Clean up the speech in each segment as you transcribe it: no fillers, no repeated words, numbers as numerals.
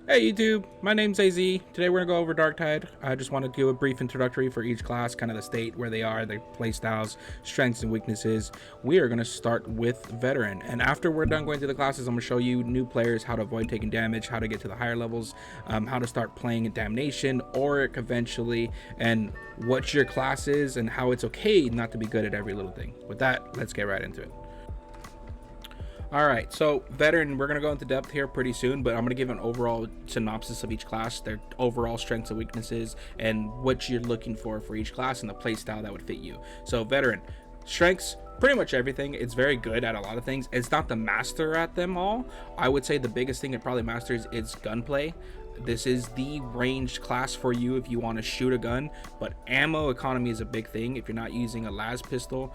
Hey YouTube, my name's AZ. Today we're gonna go over Darktide. I just wanted to do a brief introductory for each class, kind of the state, where they are, their playstyles, strengths and weaknesses. We are gonna start with Veteran, and after we're done going through the classes, I'm gonna show you new players, how to avoid taking damage, how to get to the higher levels, how to start playing in Damnation, Auric eventually, and what your class is, and how it's okay not to be good at every little thing. With that, let's get right into it. Alright, so Veteran, we're going to go into depth here pretty soon, but I'm going to give an overall synopsis of each class, their overall strengths and weaknesses, and what you're looking for each class and the playstyle that would fit you. So Veteran, strengths, pretty much everything. It's very good at a lot of things. It's not the master at them all. I would say the biggest thing it probably masters is gunplay. This is the ranged class for you if you want to shoot a gun, but ammo economy is a big thing. If you're not using a las pistol,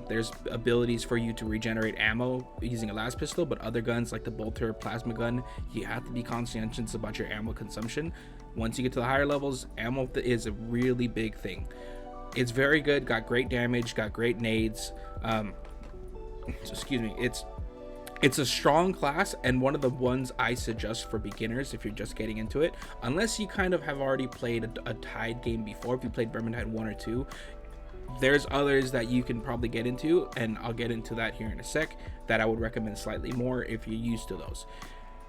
there's abilities for you to regenerate ammo using a las pistol, but other guns like the bolter plasma gun, you have to be conscientious about your ammo consumption. Once you get to the higher levels, ammo is a really big thing. It's very good, got great damage, got great nades. Excuse me, it's a strong class, and one of the ones I suggest for beginners if you're just getting into it, unless you kind of have already played a Tide game before. If you played Vermintide 1 or 2, there's others that you can probably get into, and I'll get into that here in a sec, that I would recommend slightly more if you're used to those.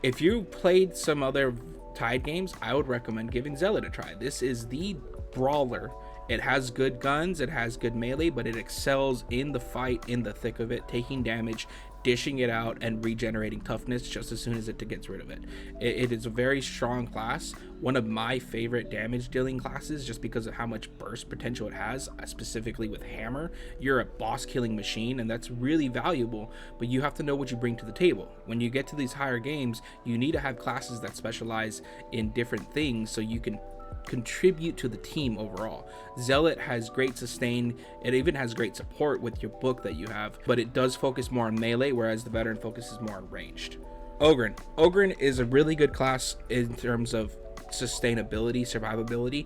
If you played some other Tide games, I would recommend giving Zealot a try. This is the brawler. It has good guns, it has good melee, but it excels in the fight, in the thick of it, taking damage, dishing it out, and regenerating toughness just as soon as it gets rid of it. It is a very strong class, one of my favorite damage dealing classes, just because of how much burst potential it has, specifically with hammer. You're a boss killing machine, and that's really valuable, but you have to know what you bring to the table. When you get to these higher games, you need to have classes that specialize in different things so you can contribute to the team overall. Zealot has great sustain, it even has great support with your book that you have, but it does focus more on melee, whereas the Veteran focuses more on ranged. Ogryn is a really good class in terms of sustainability, survivability.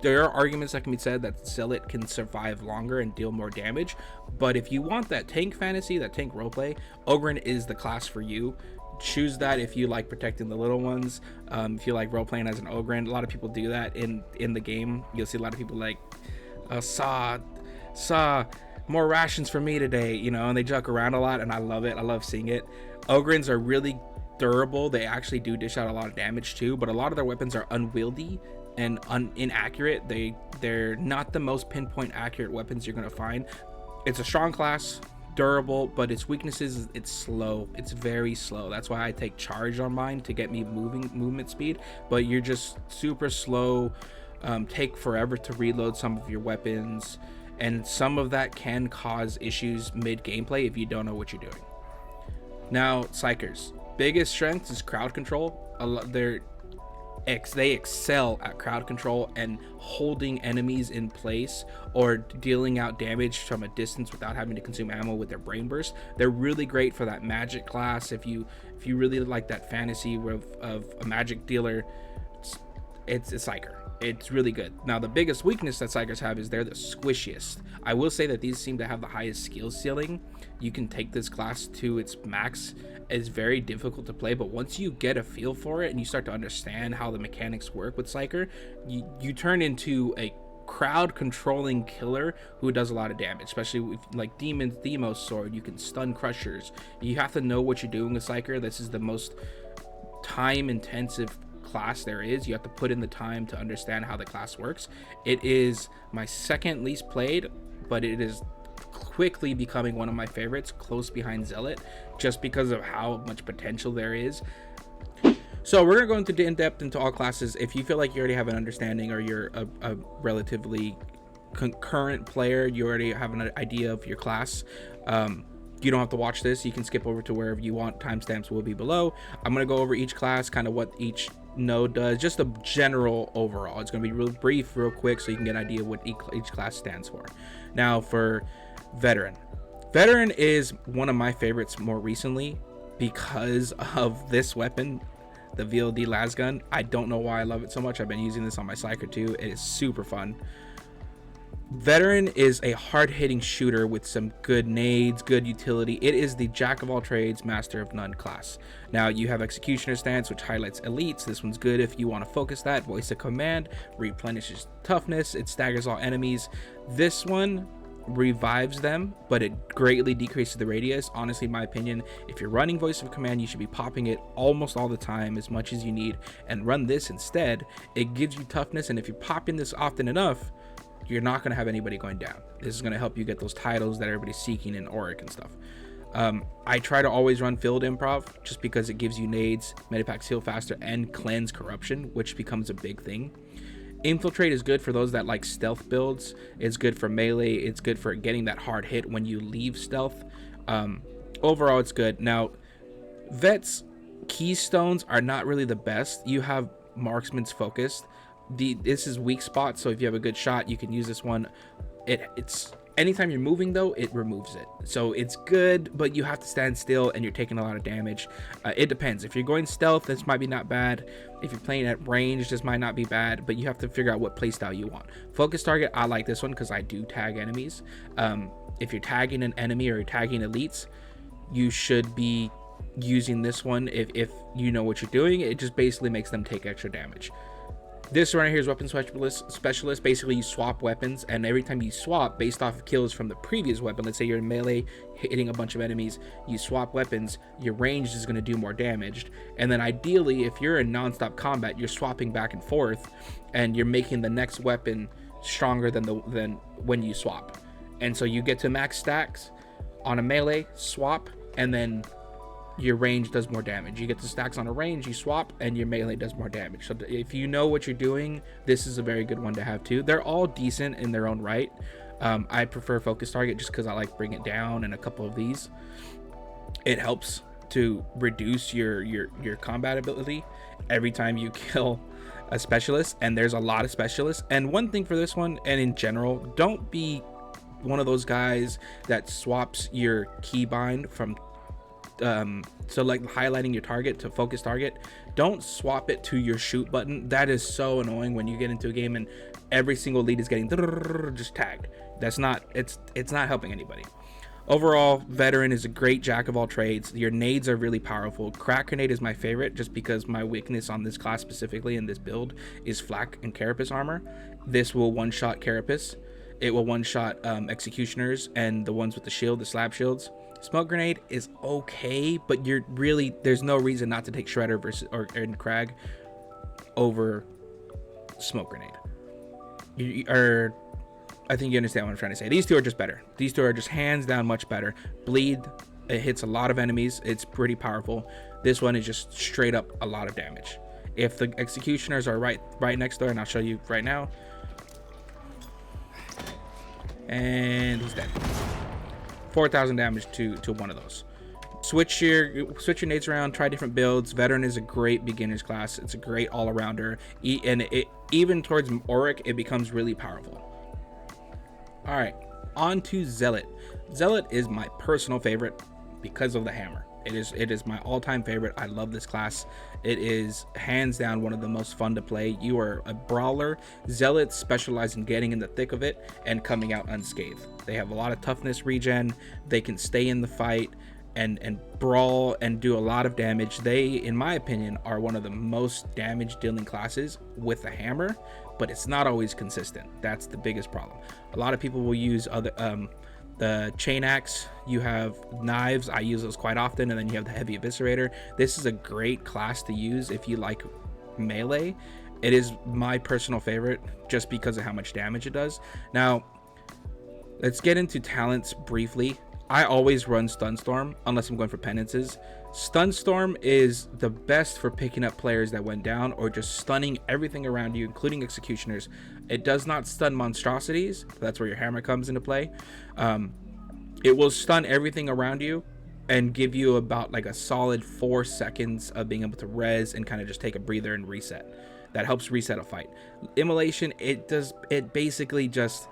There are arguments that can be said that Zealot can survive longer and deal more damage, but if you want that tank fantasy, that tank roleplay, Ogryn is the class for you. Choose that if you like protecting the little ones. If you like role playing as an Ogryn, a lot of people do that in the game. You'll see a lot of people like saw more rations for me today, you know, and they joke around a lot, and I love it. I love seeing it. Ogryns are really durable. They actually do dish out a lot of damage too, but a lot of their weapons are unwieldy and inaccurate. They're not the most pinpoint accurate weapons you're going to find. It's a strong class, durable, but its weaknesses, it's slow. It's very slow. That's why I take charge on mine to get me movement speed, but you're just super slow. Take forever to reload some of your weapons, and some of that can cause issues mid gameplay if you don't know what you're doing. Now, Psykers, biggest strength is crowd control. They excel at crowd control and holding enemies in place or dealing out damage from a distance without having to consume ammo with their brain burst. They're really great for that magic class. If you really like that fantasy of a magic dealer, it's a Psyker. It's really good. Now, the biggest weakness that Psykers have is they're the squishiest. I will say that these seem to have the highest skill ceiling. You can take this class to its max. It's very difficult to play, but once you get a feel for it and you start to understand how the mechanics work with Psyker, you turn into a crowd controlling killer who does a lot of damage, especially with like Demon's sword. You can stun crushers. You have to know what you're doing with Psyker. This is the most time intensive class there is. You have to put in the time to understand how the class works. It is my second least played, but it is quickly becoming one of my favorites, close behind Zealot, just because of how much potential there is. So we're going to go in depth into all classes. If you feel like you already have an understanding, or you're a relatively concurrent player, you already have an idea of your class, you don't have to watch this. You can skip over to wherever you want. Timestamps will be below. I'm going to go over each class, kind of what each node does, just a general overall. It's going to be real brief, real quick, so you can get an idea of what each class stands for. Now, for Veteran is one of my favorites more recently because of this weapon, the VLD las gun. I don't know why I love it so much. I've been using this on my Psyker too. It is super fun. Veteran is a hard-hitting shooter with some good nades, good utility. It is the jack of all trades, master of none class. Now you have Executioner stance, which highlights elites. This one's good if you want to focus that. Voice of command replenishes toughness. It staggers all enemies. This one revives them, but it greatly decreases the radius. Honestly, in my opinion, if you're running voice of command, you should be popping it almost all the time, as much as you need, and run this instead. It gives you toughness, and if you pop in this often enough, you're not going to have anybody going down. This is going to help you get those titles that everybody's seeking in Auric and stuff. I try to always run field improv just because it gives you nades, medipacks heal faster, and cleanse corruption, which becomes a big thing. Infiltrate is good for those that like stealth builds. It's good for melee. It's good for getting that hard hit when you leave stealth. Overall, it's good. Now, Vet's keystones are not really the best. You have marksman's focused. This is weak spot, so if you have a good shot, you can use this one. It's anytime you're moving though, it removes it, so it's good, but you have to stand still and you're taking a lot of damage. It depends. If you're going stealth, this might be not bad. If you're playing at range, this might not be bad, but you have to figure out what playstyle you want. Focus target, I like this one because I do tag enemies. If you're tagging an enemy or you're tagging elites, you should be using this one. If you know what you're doing, it just basically makes them take extra damage. This right here is weapon specialist. Basically, you swap weapons, and every time you swap based off of kills from the previous weapon, let's say you're in melee hitting a bunch of enemies, you swap weapons, your range is going to do more damage. And then ideally, if you're in non-stop combat, you're swapping back and forth, and you're making the next weapon stronger than when you swap. And so you get to max stacks on a melee, swap, and then your range does more damage. You get the stacks on a range, you swap, and your melee does more damage. So if you know what you're doing, this is a very good one to have too. They're all decent in their own right. I prefer focus target just because I like bring it down, and a couple of these, it helps to reduce your combat ability every time you kill a specialist, and there's a lot of specialists. And one thing for this one, and in general, don't be one of those guys that swaps your keybind from so like highlighting your target to focus target. Don't swap it to your shoot button. That is so annoying when you get into a game and every single lead is getting just tagged. That's not, it's not helping anybody. Overall, veteran is a great jack of all trades. Your nades are really powerful. Crack grenade is my favorite just because my weakness on this class specifically in this build is flak and carapace armor. This will one-shot carapace. It will one-shot executioners and the ones with the shield, the slab shields. Smoke grenade is okay, but there's no reason not to take shredder versus and crag over smoke grenade. I think you understand what I'm trying to say. These two are just better. These two are just hands down much better. Bleed, it hits a lot of enemies. It's pretty powerful. This one is just straight up a lot of damage. If the executioners are right next door, and I'll show you right now. And he's dead. 4,000 damage to one of those. Switch your nades around, try different builds. Veteran is a great beginner's class. It's a great all-arounder, and even towards Auric, it becomes really powerful. All right, on to Zealot. Zealot is my personal favorite because of the hammer. It is my all-time favorite. I love this class. It is hands down one of the most fun to play. You are a brawler. Zealots specialize in getting in the thick of it and coming out unscathed. They have a lot of toughness regen. They can stay in the fight and brawl and do a lot of damage. They, in my opinion, are one of the most damage dealing classes with a hammer, but it's not always consistent. That's the biggest problem. A lot of people will use other the chain axe. You have knives. I use those quite often, and then you have the heavy eviscerator. This is a great class to use if you like melee. It is my personal favorite just because of how much damage it does. Now let's get into talents briefly. I always run Stunstorm unless I'm going for penances. Stunstorm is the best for picking up players that went down or just stunning everything around you, including executioners. It does not stun monstrosities. That's where your hammer comes into play. It will stun everything around you and give you about like a solid 4 seconds of being able to res and kind of just take a breather and reset. That helps reset a fight. Immolation, it basically just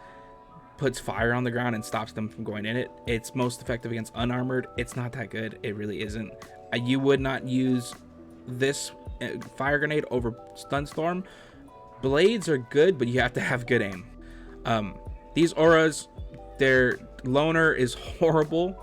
puts fire on the ground and stops them from going in it. It's most effective against unarmored. It's not that good. It really isn't. You would not use this fire grenade over Stunstorm. Blades are good, but you have to have good aim. These auras, their loner is horrible.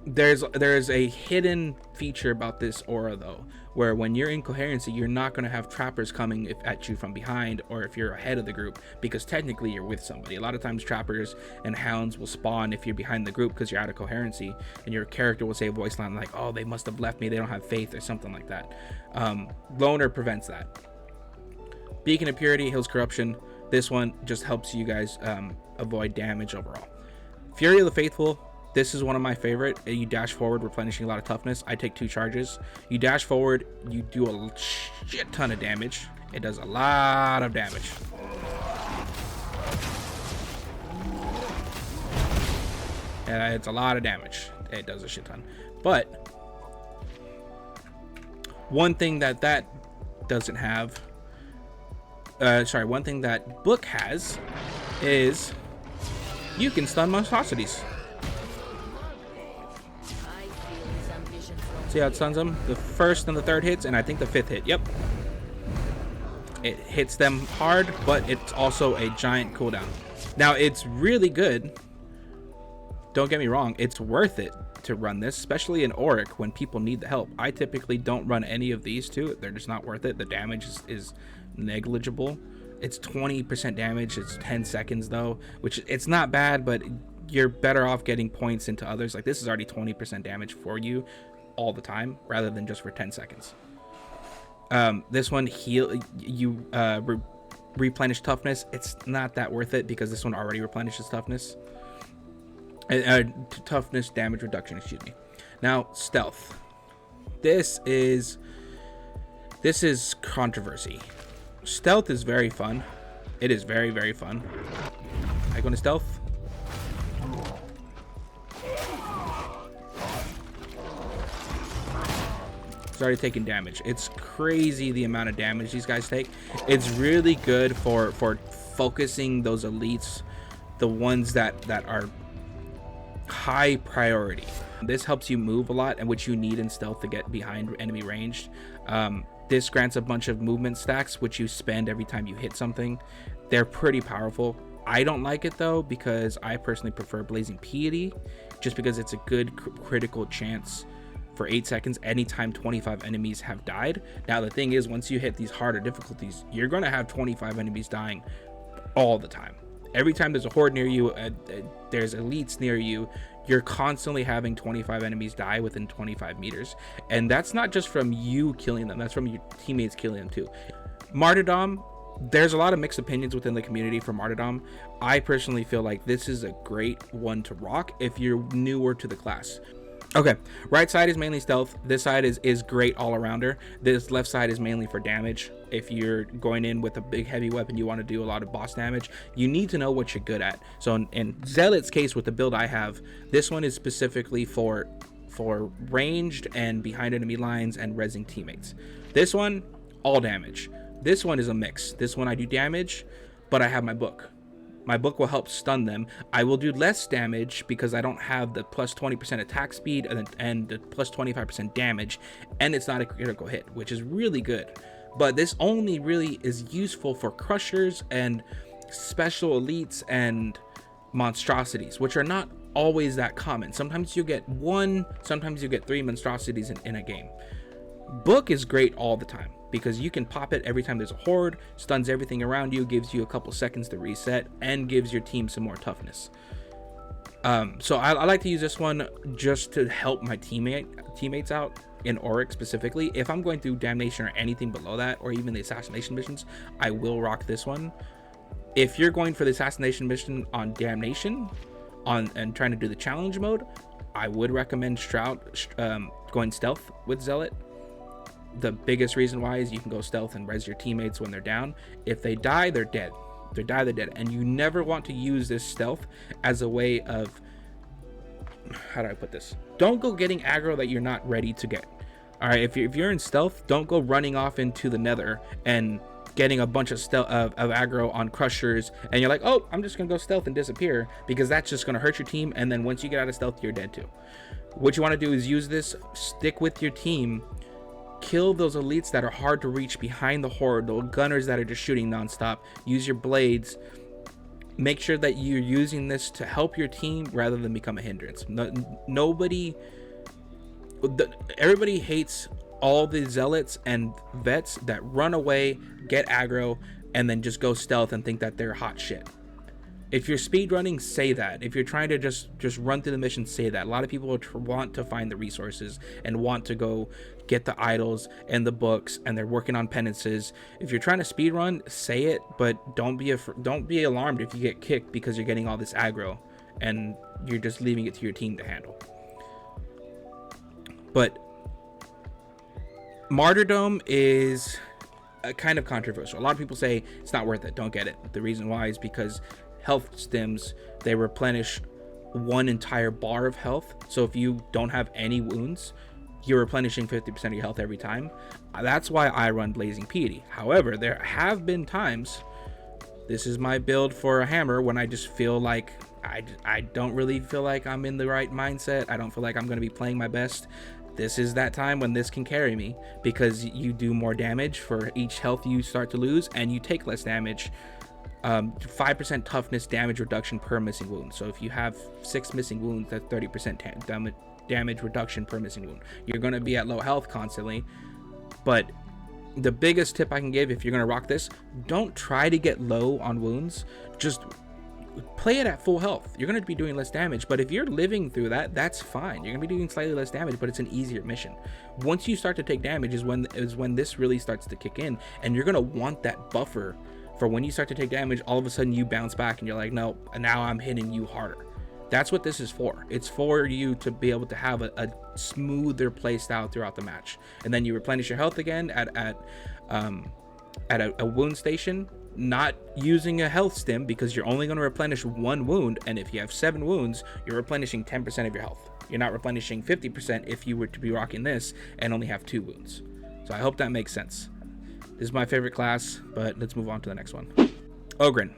There's a hidden feature about this aura though, where when you're in coherency, you're not going to have trappers coming at you from behind, or if you're ahead of the group, because technically you're with somebody. A lot of times trappers and hounds will spawn if you're behind the group because you're out of coherency, and your character will say a voice line like, oh, they must have left me, they don't have faith, or something like that. Loner prevents that. Beacon of Purity heals corruption. This one just helps you guys avoid damage overall. Fury of the Faithful, this is one of my favorite. You dash forward, replenishing a lot of toughness. I take 2 charges. You dash forward, you do a shit ton of damage. It does a lot of damage. And it's a lot of damage. It does a shit ton. But one thing that doesn't have, one thing that book has is you can stun monstrosities. See how it stuns them? The first and the third hits, and I think the 5th hit. Yep. It hits them hard, but it's also a giant cooldown. Now, it's really good. Don't get me wrong. It's worth it to run this, especially in Auric when people need the help. I typically don't run any of these two. They're just not worth it. The damage is negligible. It's 20% damage. It's 10 seconds, though, which it's not bad, but you're better off getting points into others. Like, this is already 20% damage for you all the time rather than just for 10 seconds. This one replenish toughness. It's not that worth it because this one already replenishes toughness. Toughness damage reduction, excuse me. Now stealth. This is controversy. Stealth is very fun. It is very, very fun. I go into stealth. It's already taking damage. It's crazy the amount of damage these guys take. It's really good for focusing those elites, the ones that are high priority. This helps you move a lot, and which you need in stealth to get behind enemy ranged. This grants a bunch of movement stacks, which you spend every time you hit something. They're pretty powerful. I don't like it though, because I personally prefer Blazing Piety, just because it's a good critical chance for 8 seconds anytime 25 enemies have died. Now the thing is, once you hit these harder difficulties, you're going to have 25 enemies dying all the time. Every time there's a horde near you, there's elites near you, you're constantly having 25 enemies die within 25 meters. And that's not just from you killing them, that's from your teammates killing them too. Martyrdom, there's a lot of mixed opinions within the community for Martyrdom. I personally feel like this is a great one to rock if you're newer to the class. Okay, right side is mainly stealth. This side is great all-arounder. This left side is mainly for damage. If you're going in with a big heavy weapon, you want to do a lot of boss damage, you need to know what you're good at. So in Zealot's case, with the build I have, this one is specifically for ranged and behind enemy lines and rezzing teammates. This one, all damage. This one is a mix. This one I do damage, but I have my book. My book will help stun them. I will do less damage because I don't have the plus 20% attack speed and the plus 25% damage, and it's not a critical hit, which is really good. But this only really is useful for crushers and special elites and monstrosities, which are not always that common. Sometimes you get 1, sometimes you get 3 monstrosities in a game. Book is great all the time because you can pop it every time there's a horde, stuns everything around you, gives you a couple seconds to reset, and gives your team some more toughness. So I like to use this one just to help my teammates out in Auric specifically. If I'm going through Damnation or anything below that, or even the assassination missions, I will rock this one. If you're going for the assassination mission on Damnation and trying to do the challenge mode, I would recommend going stealth with Zealot. The biggest reason why is you can go stealth and res your teammates when they're down. If they die, they're dead. They're dead. And you never want to use this stealth as a way of, how do I put this? Don't go getting aggro that you're not ready to get. All right, if you're in stealth, don't go running off into the nether and getting a bunch of aggro on crushers, and you're like, oh, I'm just gonna go stealth and disappear, because that's just gonna hurt your team, and then once you get out of stealth, you're dead too. What you want to do is use this, stick with your team, kill those elites that are hard to reach behind the horde, those gunners that are just shooting nonstop. Use your blades, make sure that you're using this to help your team rather than become a hindrance. Everybody hates all the zealots and vets that run away, get aggro, and then just go stealth and think that they're hot shit. If you're speedrunning, say that. If you're trying to just run through the mission, say that. A lot of people want to find the resources and want to go get the idols and the books, and they're working on penances. If you're trying to speedrun, say it, but don't be alarmed if you get kicked because you're getting all this aggro and you're just leaving it to your team to handle. But Martyrdom is kind of controversial. A lot of people say it's not worth it, don't get it. The reason why is because health stims, they replenish one entire bar of health. So if you don't have any wounds, you're replenishing 50% of your health every time. That's why I run Blazing Piety. However, there have been times, this is my build for a hammer, when I just feel like I don't really feel like I'm in the right mindset. I don't feel like I'm going to be playing my best. This is that time when this can carry me, because you do more damage for each health you start to lose, and you take less damage. 5% toughness damage reduction per missing wound. So if you have 6 missing wounds, that's 30% damage reduction per missing wound. You're going to be at low health constantly. But the biggest tip I can give, if you're going to rock this, don't try to get low on wounds. Just play it at full health. You're going to be doing less damage, but if you're living through that, that's fine. You're going to be doing slightly less damage, but it's an easier mission. Once you start to take damage is when this really starts to kick in, and you're going to want that buffer for when you start to take damage. All of a sudden you bounce back and you're like, no, now I'm hitting you harder. That's what this is for. It's for you to be able to have a smoother play style throughout the match, and then you replenish your health again at a wound station, not using a health stim, because you're only going to replenish 1 wound, and if you have 7 wounds, you're replenishing 10% of your health. You're not replenishing 50% if you were to be rocking this and only have 2 wounds. So I hope that makes sense. This is my favorite class, but let's move on to the next one. Ogryn.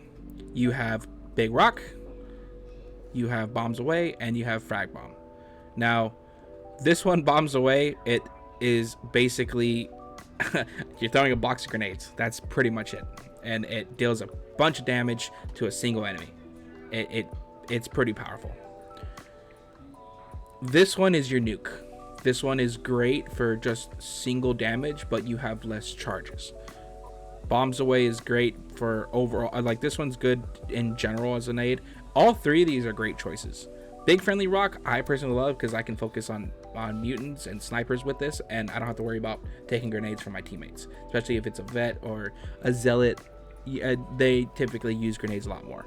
You have Big Rock, you have Bombs Away, and you have Frag Bomb. Now, this one, Bombs Away, it is basically you're throwing a box of grenades. That's pretty much it. And it deals a bunch of damage to a single enemy. It's pretty powerful. This one is your nuke. This one is great for just single damage, but you have less charges. Bombs Away is great for overall. Like, this one's good in general as a nade. All 3 of these are great choices. Big Friendly Rock, I personally love, because I can focus on mutants and snipers with this, and I don't have to worry about taking grenades from my teammates. Especially if it's a vet or a zealot, they typically use grenades a lot more.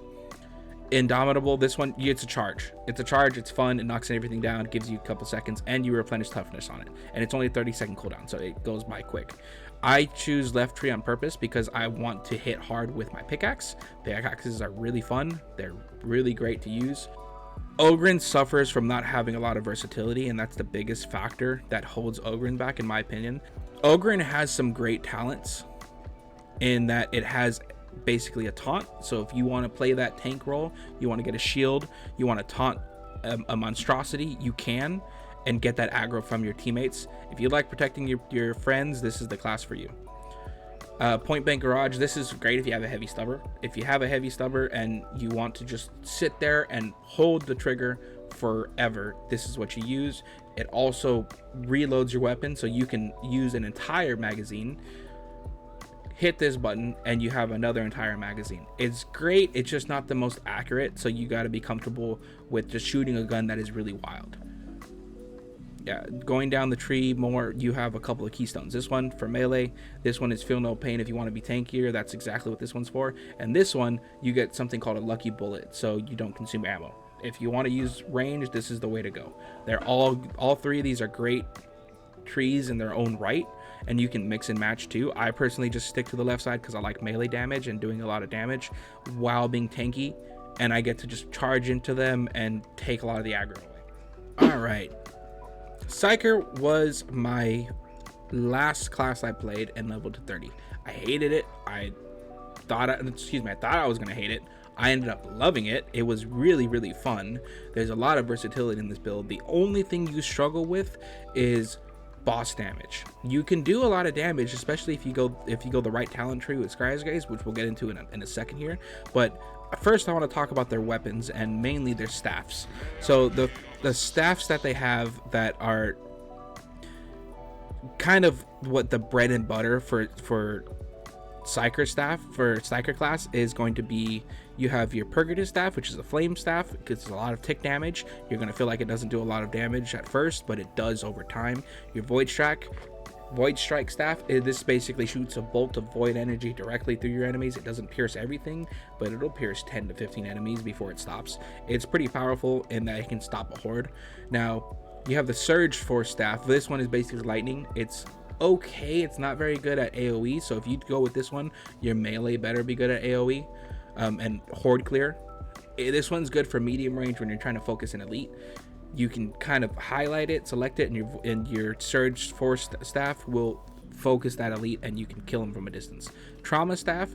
Indomitable, this one, it's a charge. It's fun, it knocks everything down, gives you a couple seconds, and you replenish toughness on it. And it's only a 30-second cooldown, so it goes by quick. I choose left tree on purpose because I want to hit hard with my pickaxe. Pickaxes are really fun. They're really great to use. Ogryn suffers from not having a lot of versatility, and that's the biggest factor that holds Ogryn back, in my opinion. Ogryn has some great talents in that it has basically a taunt. So if you want to play that tank role, you want to get a shield, you want to taunt a monstrosity, you can, and get that aggro from your teammates. If you like protecting your friends, this is the class for you. Point Blank Garage, this is great if you have a heavy stubber. If you have a heavy stubber and you want to just sit there and hold the trigger forever, this is what you use. It also reloads your weapon, so you can use an entire magazine, hit this button, and you have another entire magazine. It's great, it's just not the most accurate, so you got to be comfortable with just shooting a gun that is really wild. Yeah, going down the tree more, you have a couple of keystones. This one for melee, this one is Feel No Pain if you want to be tankier. That's exactly what this one's for. And this one, you get something called a Lucky Bullet, so you don't consume ammo. If you want to use range, this is the way to go. They're all 3 of these are great trees in their own right, and you can mix and match too. I personally just stick to the left side because I like melee damage and doing a lot of damage while being tanky, and I get to just charge into them and take a lot of the aggro away. All right. Psyker was my last class I played and leveled to 30. I hated it. I thought I was gonna hate it. I ended up loving it. It was really, really fun. There's a lot of versatility in this build. The only thing you struggle with is boss damage. You can do a lot of damage, especially if you go the right talent tree with Scry's guys, which we'll get into in a second here. But first I want to talk about their weapons, and mainly their staffs. So the staffs that they have that are kind of what the bread and butter for Psyker staff, for Psyker class, is going to be, you have your Purgative staff, which is a flame staff. It gets a lot of tick damage. You're going to feel like it doesn't do a lot of damage at first, but it does over time. Your Void Strike staff, this basically shoots a bolt of void energy directly through your enemies. It doesn't pierce everything, but it'll pierce 10 to 15 enemies before it stops. It's pretty powerful in that it can stop a horde. Now you have the Surge Force staff. This one is basically lightning. It's okay, it's not very good at AoE, so if you go with this one, your melee better be good at AoE and horde clear. This one's good for medium range when you're trying to focus an elite. You can kind of highlight it, select it, and your Surge Force staff will focus that elite, and you can kill him from a distance. Trauma staff,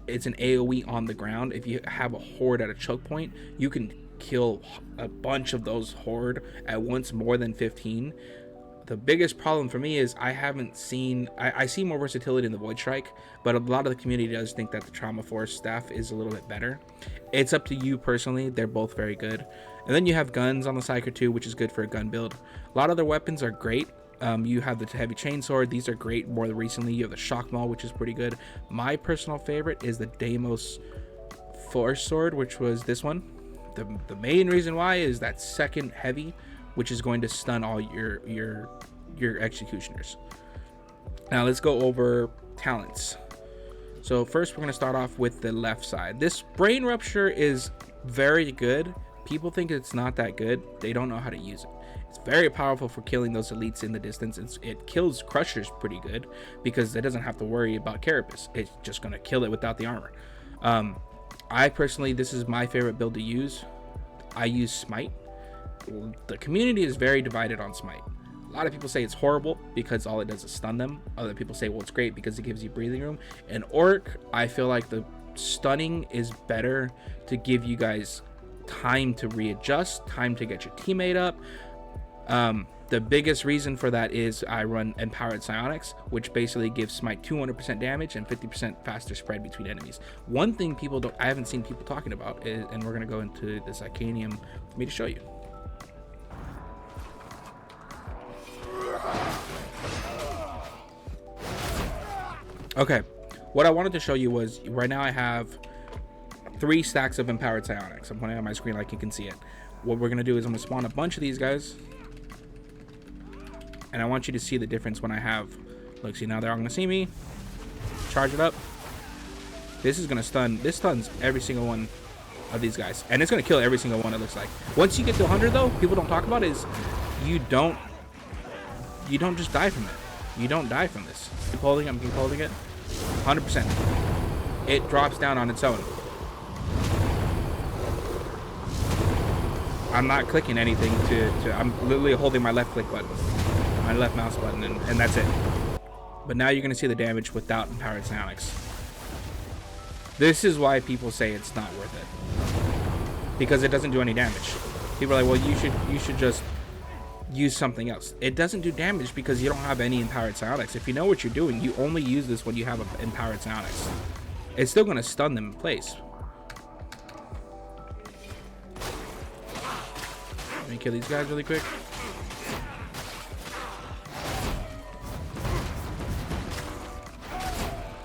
it's an AoE on the ground. If you have a horde at a choke point, you can kill a bunch of those horde at once, more than 15. The biggest problem for me is I see more versatility in the Void Strike, but a lot of the community does think that the Trauma Force staff is a little bit better. It's up to you personally. They're both very good. And then you have guns on the Psyker too, which is good for a gun build. A lot of their weapons are great. You have the Heavy Chainsword. These are great. More recently, you have the Shock Maul, which is pretty good. My personal favorite is the Deimos Force Sword, which was this one. The main reason why is that second heavy, which is going to stun all your executioners. Now let's go over talents. So first we're going to start off with the left side. This Brain Rupture is very good. People think it's not that good. They don't know how to use it. It's very powerful for killing those elites in the distance. It kills Crushers pretty good because it doesn't have to worry about Carapace. It's just going to kill it without the armor. I personally, this is my favorite build to use. I use Smite. The community is very divided on Smite. A lot of people say it's horrible because all it does is stun them. Other people say, well, it's great because it gives you breathing room. And Orc, I feel like the stunning is better to give you guys time to readjust, time to get your teammate up. The biggest reason for that is I run Empowered Psionics, which basically gives Smite 200% damage and 50% faster spread between enemies. One thing I haven't seen people talking about is, and we're going to go into this Icanium for me to show you. Okay, what I wanted to show you was, right now I have 3 stacks of Empowered Psionics. I'm putting it on my screen like you can see it. What we're going to do is I'm going to spawn a bunch of these guys. And I want you to see the difference when I have... Look, see, now they're all going to see me. Charge it up. This is going to stun. This stuns every single one of these guys. And it's going to kill every single one, it looks like. Once you get to 100, though, people don't talk about is you don't just die from it. You don't die from this. Keep holding it. I'm keep holding it. 100%. It drops down on its own. I'm not clicking anything I'm literally holding my left click button, my left mouse button, and that's it. But now you're going to see the damage without Empowered Psionics. This is why people say it's not worth it, because it doesn't do any damage. People are like, well, you should just use something else. It doesn't do damage because you don't have any Empowered Psionics. If you know what you're doing, you only use this when you have Empowered Psionics. It's still going to stun them in place. Let me kill these guys really quick.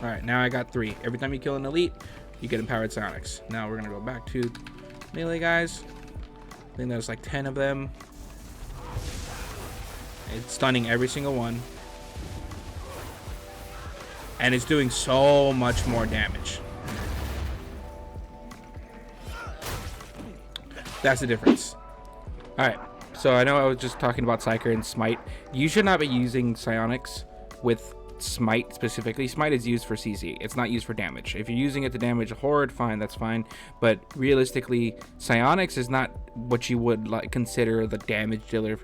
Alright, now I got 3. Every time you kill an elite, you get Empowered Psionics. Now we're going to go back to melee guys. I think there's like 10 of them. It's stunning every single one. And it's doing so much more damage. That's the difference. Alright, so I know I was just talking about Psyker and Smite. You should not be using Psionics with Smite specifically. Smite is used for CC. It's not used for damage. If you're using it to damage a horde, fine, that's fine. But realistically, Psionics is not what you would consider the damage dealer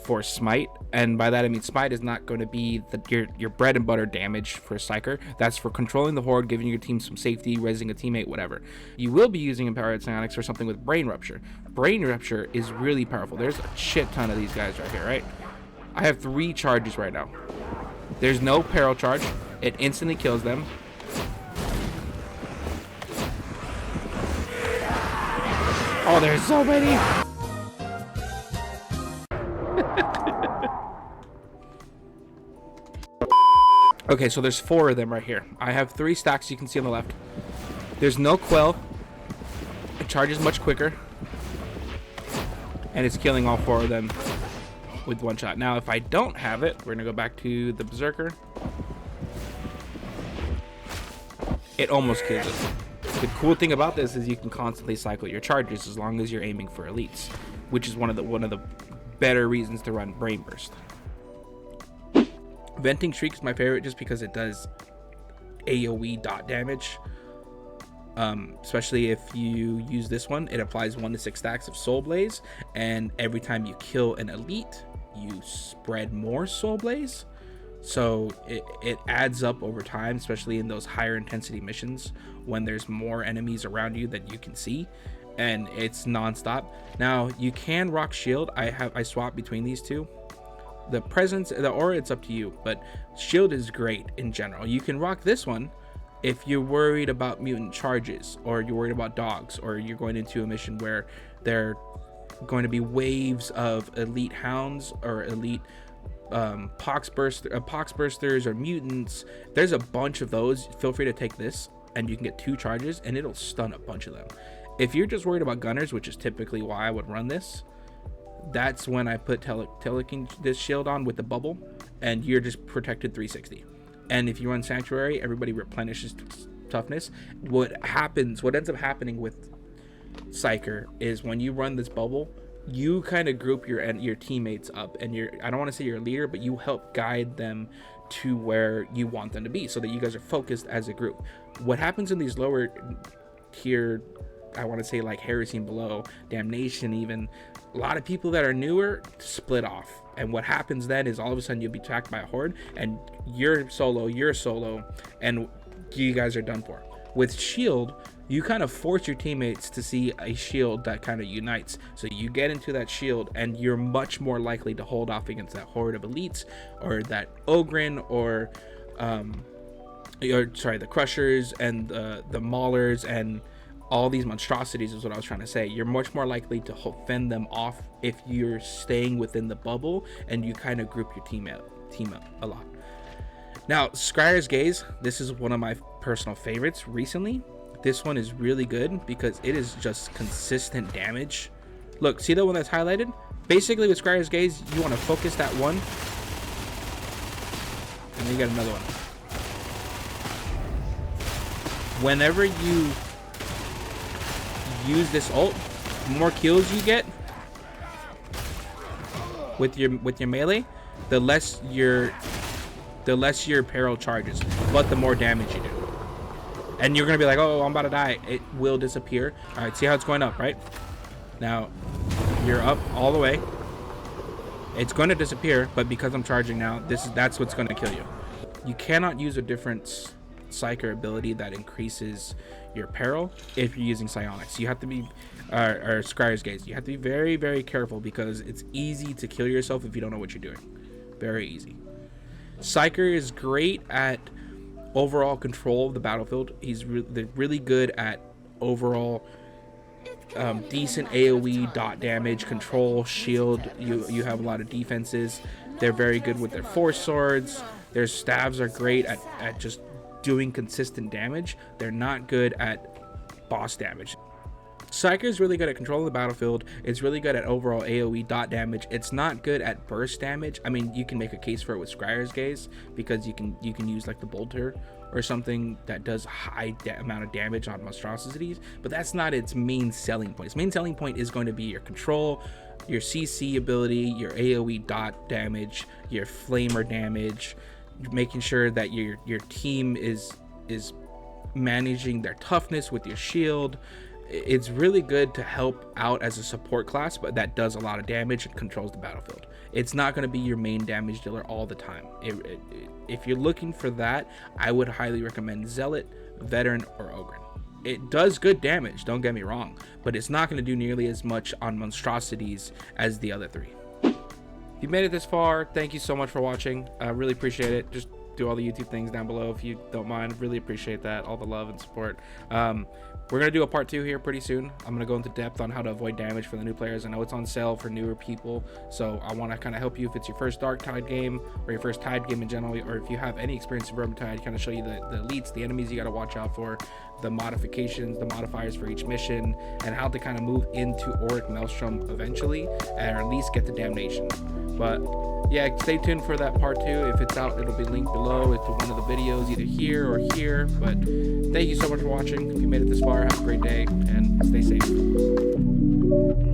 for Smite. And by that I mean Smite is not going to be your bread and butter damage for Psyker. That's for controlling the horde, giving your team some safety, resing a teammate, whatever. You will be using Empowered Psionics for something with Brain Rupture. Brain Rupture is really powerful. There's a shit ton of these guys right here, right? I have 3 charges right now. There's no peril charge. It instantly kills them. Oh, there's so many. Okay, so there's 4 of them right here. I have 3 stacks you can see on the left. There's no quell. It charges much quicker. And it's killing all 4 of them with 1 shot. Now, if I don't have it, we're going to go back to the Berserker. It almost kills it. The cool thing about this is you can constantly cycle your charges as long as you're aiming for elites, which is one of the better reasons to run Brain Burst. Venting Shriek is my favorite just because it does AoE dot damage. Especially if you use this one, it applies 1 to 6 stacks of Soul Blaze, and every time you kill an elite, you spread more Soul Blaze. So it adds up over time, especially in those higher intensity missions when there's more enemies around you that you can see, and it's non-stop. Now you can rock shield. I swap between these two. The presence, the aura, it's up to you, but shield is great in general. You can rock this one if you're worried about mutant charges, or you're worried about dogs, or you're going into a mission where there are going to be waves of elite hounds or elite pox bursters or mutants. There's a bunch of those. Feel free to take this, and you can get 2 charges, and it'll stun a bunch of them. If you're just worried about gunners, which is typically why I would run this, that's when I put this shield on with the bubble, and you're just protected 360. And if you run Sanctuary, everybody replenishes toughness. What ends up happening with Psyker is when you run this bubble, you kind of group your teammates up, and I don't want to say you're a leader, but you help guide them to where you want them to be, so that you guys are focused as a group. What happens in these lower tier, I want to say like Heresy and below, Damnation even, a lot of people that are newer split off, and what happens then is all of a sudden you'll be attacked by a horde, and you're solo, and you guys are done for. With shield, you kind of force your teammates to see a shield that kind of unites, so you get into that shield, and you're much more likely to hold off against that horde of elites, or that Ogryn, or the Crushers and the Maulers and all these monstrosities is what I was trying to say. You're much more likely to fend them off if you're staying within the bubble and you kind of group your team up a lot. Now, Scryer's Gaze, this is one of my personal favorites recently. This one is really good because it is just consistent damage. Look, see the one that's highlighted? Basically with Scryer's Gaze, you want to focus that one, and then you got another one. Whenever you use this ult, the more kills you get with your melee, the less your peril charges, but the more damage you do. And you're gonna be like, oh, I'm about to die. It will disappear. All right, see how it's going up, right? Now you're up all the way. It's going to disappear, but because I'm charging now, that's what's going to kill you. You cannot use a different Psyker ability that increases your peril if you're using psionics. You have to be or Scryer's Gaze. You have to be very, very careful because it's easy to kill yourself if you don't know what you're doing. Very easy. Psyker is great at overall control of the battlefield. They're really good at overall decent AoE dot damage, control, shield. You have a lot of defenses. They're very good with their force swords. Their staves are great at just doing consistent damage. They're not good at boss damage. Psyker is really good at controlling the battlefield. It's really good at overall AoE dot damage. It's not good at burst damage. I mean, you can make a case for it with Scryer's Gaze because you can use like the Bolter or something that does high amount of damage on monstrosities, but that's not its main selling point. Its main selling point is going to be your control, your CC ability, your AoE dot damage, your flamer damage, making sure that your team is managing their toughness with your shield. It's really good to help out as a support class, but that does a lot of damage and controls the battlefield. It's not going to be your main damage dealer all the time. If you're looking for that, I would highly recommend Zealot, Veteran, or Ogryn. It does good damage, don't get me wrong, but it's not going to do nearly as much on monstrosities as the other three. If you made it this far, thank you so much for watching. I really appreciate it. Just do all the YouTube things down below if you don't mind. Really appreciate that, all the love and support. We're gonna do a part 2 here pretty soon. I'm gonna go into depth on how to avoid damage for the new players. I know it's on sale for newer people, so I want to kind of help you if it's your first Darktide game or your first Tide game in general, or if you have any experience in Vermintide, kind of show you the elites, the enemies you got to watch out for, the modifications, the modifiers for each mission, and how to kind of move into Auric Maelstrom eventually, or at least get the damnation. But yeah, stay tuned for that part 2. If it's out, it'll be linked below to one of the videos, either here or here. But thank you so much for watching. If you made it this far, have a great day and stay safe.